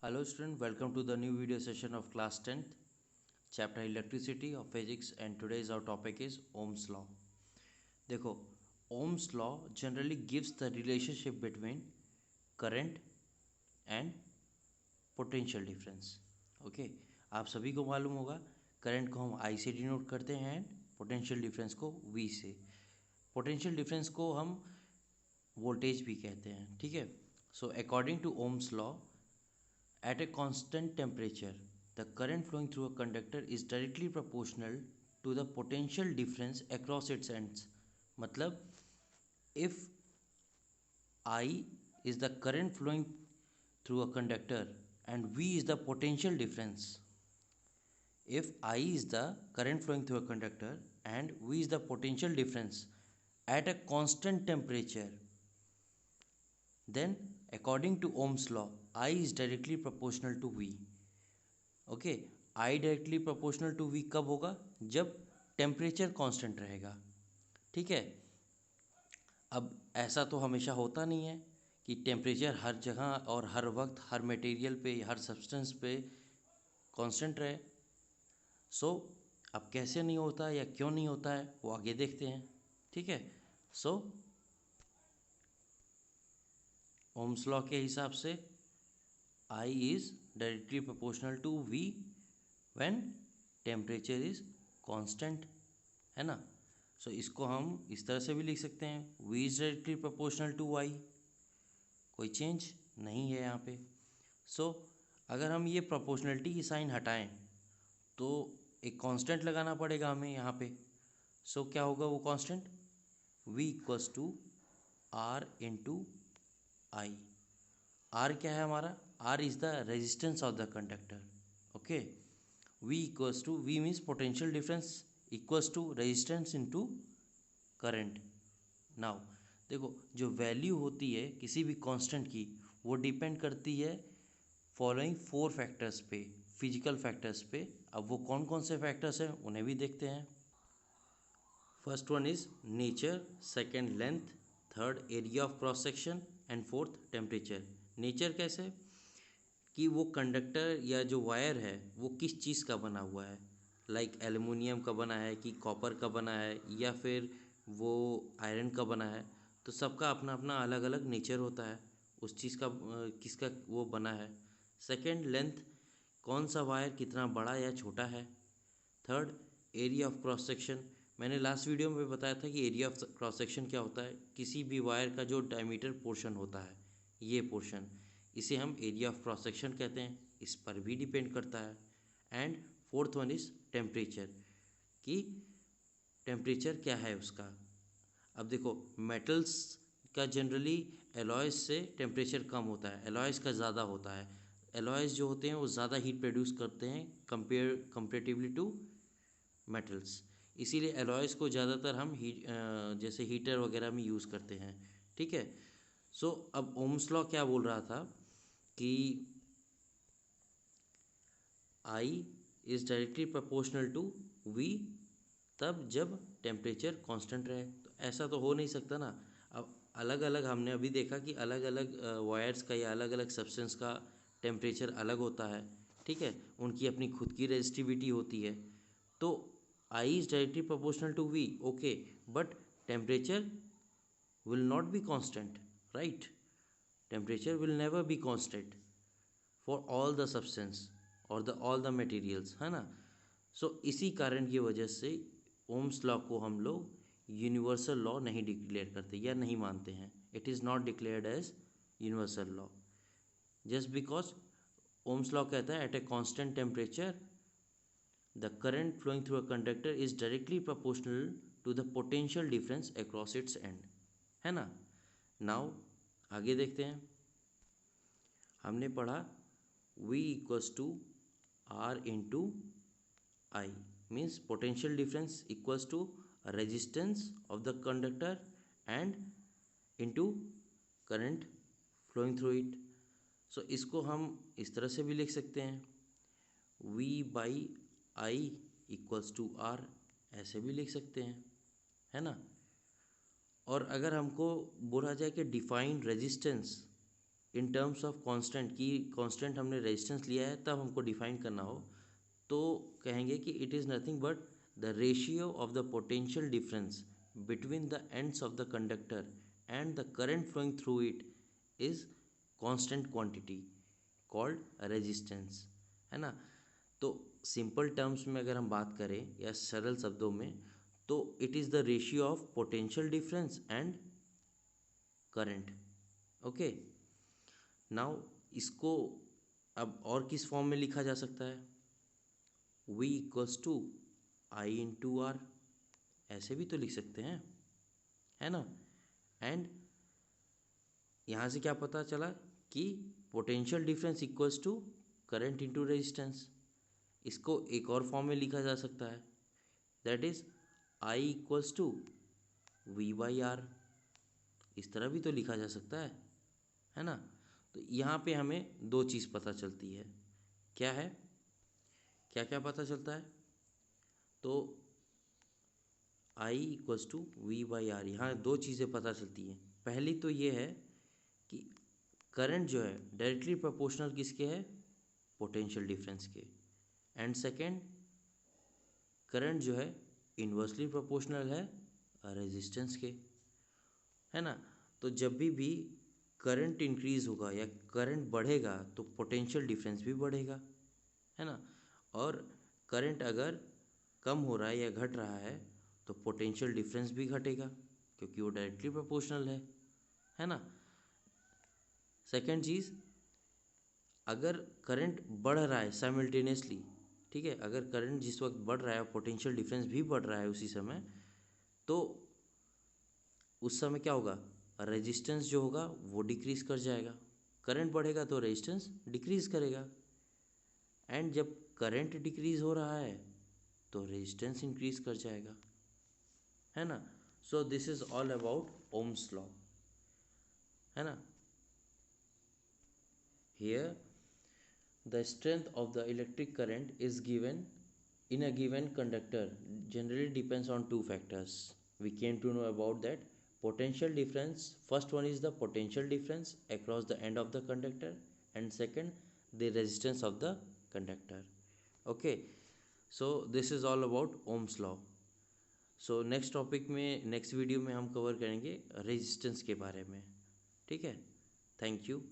Hello student, welcome to the new video session of class 10th, chapter electricity of physics, and today's our topic is Ohm's law. देखो, Ohm's law generally gives the relationship between current and potential difference. Okay, आप सभी को मालूम होगा current को हम I से denote करते हैं एंड पोटेंशियल डिफरेंस को V से. पोटेंशियल डिफरेंस को हम वोल्टेज भी कहते हैं. ठीक है. So according to Ohm's law, at a constant temperature, the current flowing through a conductor is directly proportional to the potential difference across its ends. मतलब if I is the current flowing through a conductor and V is the potential difference. If I is the current flowing through a conductor and V is the potential difference at a constant temperature, then according to Ohm's law, I is directly proportional to V. Okay, I directly proportional to V कब होगा? जब temperature constant रहेगा. ठीक है. अब ऐसा तो हमेशा होता नहीं है कि टेम्परेचर हर जगह और हर वक्त हर मटेरियल पे हर सब्सटेंस पे कांस्टेंट रहे. सो अब कैसे नहीं होता या क्यों नहीं होता है वो आगे देखते हैं. ठीक है. सो ओम्स लॉ के हिसाब से I is directly proportional to V when temperature is constant, है ना. सो इसको हम इस तरह से भी लिख सकते हैं, V is directly proportional to I. कोई चेंज नहीं है यहाँ पे. सो अगर हम ये प्रोपोर्शनलिटी की साइन हटाएं तो एक कांस्टेंट लगाना पड़ेगा हमें यहाँ पे. सो क्या होगा वो constant? V equals to R into I. R क्या है हमारा? R is the resistance of the conductor. Okay. V equals to, V means potential difference equals to resistance into current. Now देखो, जो वैल्यू होती है किसी भी कांस्टेंट की वो डिपेंड करती है फॉलोइंग 4 फैक्टर्स पे, फिजिकल फैक्टर्स पे. अब वो कौन कौन से फैक्टर्स हैं उन्हें भी देखते हैं. First one is nature, second length, third area of cross section and fourth temperature. Nature कैसे? कि वो कंडक्टर या जो वायर है वो किस चीज़ का बना हुआ है, लाइक एल्युमिनियम का बना है कि कॉपर का बना है या फिर वो आयरन का बना है. तो सबका अपना अपना अलग अलग नेचर होता है उस चीज़ का, किसका वो बना है. सेकंड लेंथ, कौन सा वायर कितना बड़ा या छोटा है. Third area of cross section, मैंने लास्ट वीडियो में बताया था कि एरिया ऑफ क्रॉस सेक्शन क्या होता है. किसी भी वायर का जो डायमीटर पोर्शन होता है, ये पोर्शन, इसे हम एरिया ऑफ क्रॉस सेक्शन कहते हैं. इस पर भी डिपेंड करता है. And fourth one is temperature, कि टेम्परेचर क्या है उसका. अब देखो, मेटल्स का जनरली एलॉयज से टेम्परेचर कम होता है, एलॉयज का ज़्यादा होता है. एलॉयज जो होते हैं वो ज़्यादा हीट प्रोड्यूस करते हैं कंपेरेटिवली टू मेटल्स. इसीलिए एलॉयज़ को ज़्यादातर हम जैसे हीटर वगैरह में यूज़ करते हैं. ठीक है. सो अब ओम्स लॉ क्या बोल रहा था कि I is directly proportional to V तब जब टेम्परेचर कांस्टेंट रहे. तो ऐसा तो हो नहीं सकता ना. अब अलग अलग हमने अभी देखा कि अलग अलग वायर्स का या अलग अलग सब्सटेंस का टेम्परेचर अलग होता है. ठीक है. उनकी अपनी खुद की रेजिस्टिविटी होती है. तो I is directly proportional to V, okay, but temperature will not be constant, right? Temperature will never be constant for all the substance or all the materials, है ना. सो इसी कारण की वजह से ओम्स लॉ को हम लोग यूनिवर्सल लॉ नहीं डिक्लेयर करते या नहीं मानते हैं. It is not declared as universal law just because Ohm's law कहता है at a constant temperature the current flowing through a conductor is directly proportional to the potential difference across its end, है ना. Now आगे देखते हैं. हमने पढ़ा V equals to R into I, means potential difference equals to resistance of the conductor and into current flowing through it. So इसको हम इस तरह से भी लिख सकते हैं, V by I equals to R, ऐसे भी लिख सकते हैं, है ना. और अगर हमको बोला जाए कि define resistance in terms of constant की कांस्टेंट हमने रेजिस्टेंस लिया है तब हमको डिफाइन करना हो तो कहेंगे कि it is nothing but the ratio of the potential difference between the ends of the conductor and the current flowing through it is constant quantity called resistance, है ना। तो सिंपल टर्म्स में अगर हम बात करें या सरल शब्दों में तो it is the ratio of potential difference and current. Okay, now इसको अब और किस फॉर्म में लिखा जा सकता है, V equals to I into R, ऐसे भी तो लिख सकते हैं, है ना। एंड यहाँ से क्या पता चला कि potential difference equals to current into resistance. इसको एक और फॉर्म में लिखा जा सकता है, that is I equals to V by R, इस तरह भी तो लिखा जा सकता है ना। तो यहाँ पे हमें दो चीज़ पता चलती है, क्या है, क्या क्या पता चलता है, तो I equals to V by R, यहाँ दो चीज़ें पता चलती हैं। पहली तो ये है कि करंट जो है डायरेक्टली प्रोपोर्शनल किसके है, पोटेंशियल डिफरेंस के, एंड सेकेंड करंट जो है इन्वर्सली प्रोपोर्शनल है रेजिस्टेंस के, है ना। तो जब भी करंट इंक्रीज होगा या करंट बढ़ेगा तो पोटेंशियल डिफरेंस भी बढ़ेगा, है ना। और करंट अगर कम हो रहा है या घट रहा है तो पोटेंशियल डिफरेंस भी घटेगा क्योंकि वो डायरेक्टली प्रोपोर्शनल है ना। सेकेंड चीज़, अगर करंट बढ़ रहा है साइमल्टेनियसली, ठीक है, अगर करंट जिस वक्त बढ़ रहा है पोटेंशियल डिफरेंस भी बढ़ रहा है उसी समय, तो उस समय क्या होगा, रेजिस्टेंस जो होगा वो डिक्रीज कर जाएगा। करंट बढ़ेगा तो रेजिस्टेंस डिक्रीज करेगा, एंड जब करंट डिक्रीज हो रहा है तो रेजिस्टेंस इंक्रीज कर जाएगा, है ना। So this is all about Ohm's law, है ना। Here the strength of the electric current is given in a given conductor generally depends on two factors. We came to know about that potential difference. First one is the potential difference across the end of the conductor, and second the resistance of the conductor. Okay, so this is all about Ohm's law. So next topic में next video में हम cover करेंगे resistance के बारे में, ठीक है। Thank you.